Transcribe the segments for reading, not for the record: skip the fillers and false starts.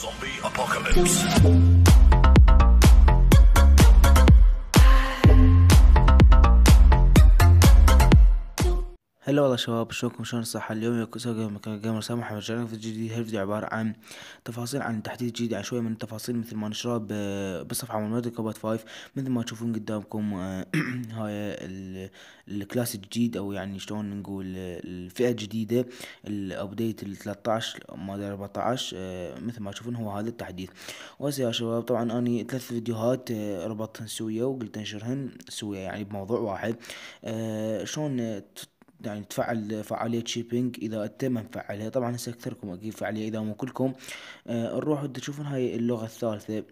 Zombie apocalypse. هلا والله شباب، شلونكم؟ شلون الصحة؟ اليوم سوي مكان جيمر سامح رجعنا في جديد. هالفيديو عبارة عن تفاصيل عن تحديث جديد، عن شوية من التفاصيل مثل ما نشرها بالصفحة من موديل كوبات 5. مثل ما تشوفون قدامكم هاي الكلاس الجديد، او يعني شلون نقول الفئة الجديدة، الابديت ال 13 موديل 14. مثل ما تشوفون هو هذا التحديث. وهسه يا شباب طبعا اني 3 فيديوهات ربطتهن سويا وقلت انشرهن سويا، يعني بموضوع واحد. شلون يعني تفعل فعالية شيبينج إذا أنت ما مفعلها. طبعا هسه أكثركم أكيد فعالية، إذا مو كلكم. نروحوا تشوفون هاي اللغة الثالثة.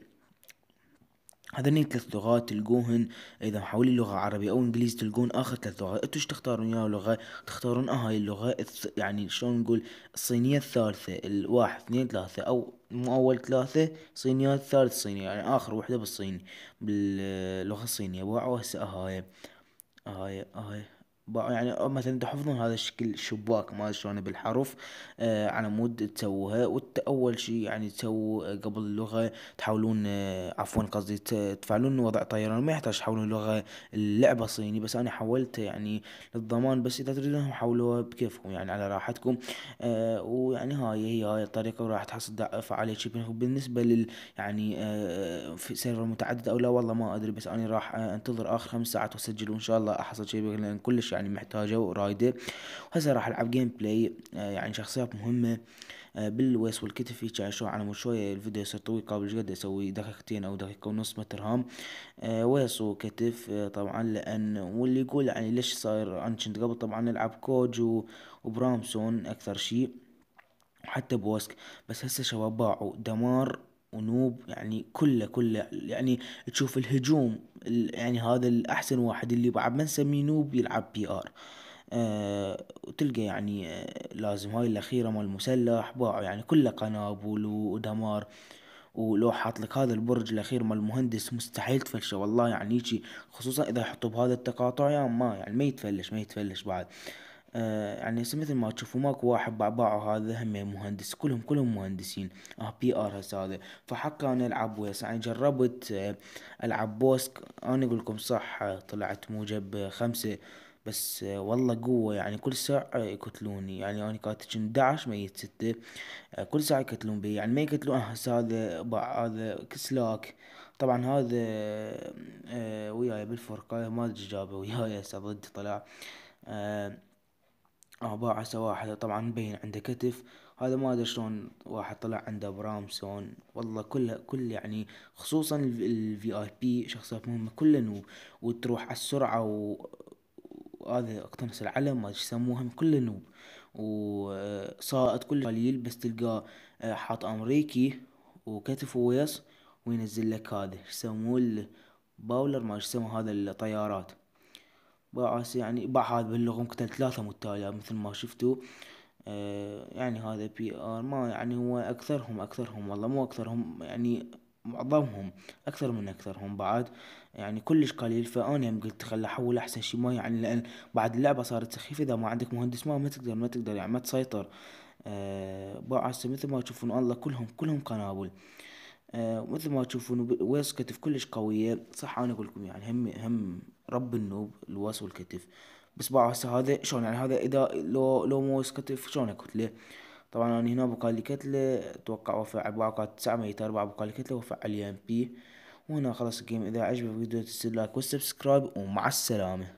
هذني 3 لغات تلقوهن، اذا محولين لغة عربية او انجليزي تلقون اخر 3 لغات. انتو ايش تختارون؟ يا لغة تختارون هاي اللغة يعني شلون نقول الصينية الثالثة، الواحد اثنين ثلاثة، او مو اول 3 صينيات، ثالث صينية، يعني اخر وحدة بالصيني، باللغة الصينية. باعوا هسه هاي يعني مثلا تحفظون هذا الشكل الشباك ما شلون بالحرف. على مود تسووها. اول شي يعني تسووا قبل اللغة تحاولون، عفوا قصدي تفعلون وضع طيران. ما يحتاج تحولون اللغة اللعبة صيني، بس انا حولت يعني للضمان. بس اذا تريدون حولوها بكيفكم، يعني على راحتكم. ويعني هاي الطريقة، وراح تحصل فعالية شيبينج. بالنسبة يعني في سيرفر متعدد او لا، والله ما ادري. بس انا راح انتظر اخر 5 ساعات واسجل، وان شاء الله احصل شيء، لان كلش يعني محتاجه ورايده. وهسه راح العب جيم بلاي، يعني شخصيات مهمه بالويس والكتف. هيك يعني شو على مود شويه الفيديو يصير طويل، قبل ايش قد اسوي دقيقتين او دقيقه ونص مترهام. ويس وكتف. طبعا لان واللي يقول يعني ليش صاير، انا كنت قبل طبعا العب كوج وبرامسون اكثر شيء، وحتى بوسك. بس هسه شباب باعوا دمار ونوب، يعني كله يعني تشوف الهجوم يعني هذا الأحسن واحد اللي بعد ما نسميه نوب يلعب بي ار. وتلقى يعني لازم هاي الأخيرة مال المسلح باعوا، يعني كله قنابل ودمار. ولو حاط لك هذا البرج الأخير مال المهندس مستحيل تفلشه والله، يعني يجي خصوصا إذا يحطوا بهذا التقاطع، يا ما يعني ما يتفلش بعد. يعني هسه مثل ما تشوفوا ماكو واحد باعوا، هذا هم مهندس، كلهم مهندسين. بي ار هسه هذا. فحق انا العب ويس، يعني جربت العب بوسك. انا اقول لكم صح، طلعت موجب 5. بس والله قوة، يعني كل ساعة يقتلوني. يعني انا كاتش 11 ميت 6. كل ساعة يقتلون بي، يعني ما يقتلون. هسه هذا باع، هذا كسلاك. طبعا هذا وياي بالفرقة، ما ادري جابه وياي هسه ضدي طلع. آه باع هسه واحد طبعا مبين عنده كتف. هذا ما ادري شلون واحد طلع عنده برامسون. والله كل يعني خصوصا الفي اي بي شخصيات مهمة كله نوب. وتروح على السرعة وهذا اقتنص العلم ما ادري يسموها، كله نوب. وصائد كل قليل، بس تلقاه حاط امريكي وكتف ويس، وينزل لك هذا يسموه الباولر، ما يسموه هذا الطيارات. باع هسه يعني باع هذا باللغة قتل 3 متتالية مثل ما شفتوا. يعني هذا بي ار، ما يعني هو اكثرهم والله، مو اكثرهم يعني، معظمهم اكثر من اكثرهم بعد، يعني كلش قليل. فاني هم قلت خل احول احسن شي، ما يعني لان بعد اللعبة صارت سخيفة. اذا ما عندك مهندس ما تقدر يعني ما تسيطر. باع هسه مثل ما تشوفون الله كلهم قنابل. مثل ما تشوفون ويس كتف كلش قوية. صح انا اقول لكم يعني هم رب النوب الواس والكتف. بس باع هسه هذا شلون يعني، هذا اذا لو مو ويس كتف شلون اكتله. طبعا انا هنا بقى لي كتلة، اتوقع وفع باعوا 9 ميت 4، بقى لي كتلة وفع لي ام بي. وهنا خلص الجيم. اذا عجبك الفيديو تسوي لايك والسبسكرايب، ومع السلامة.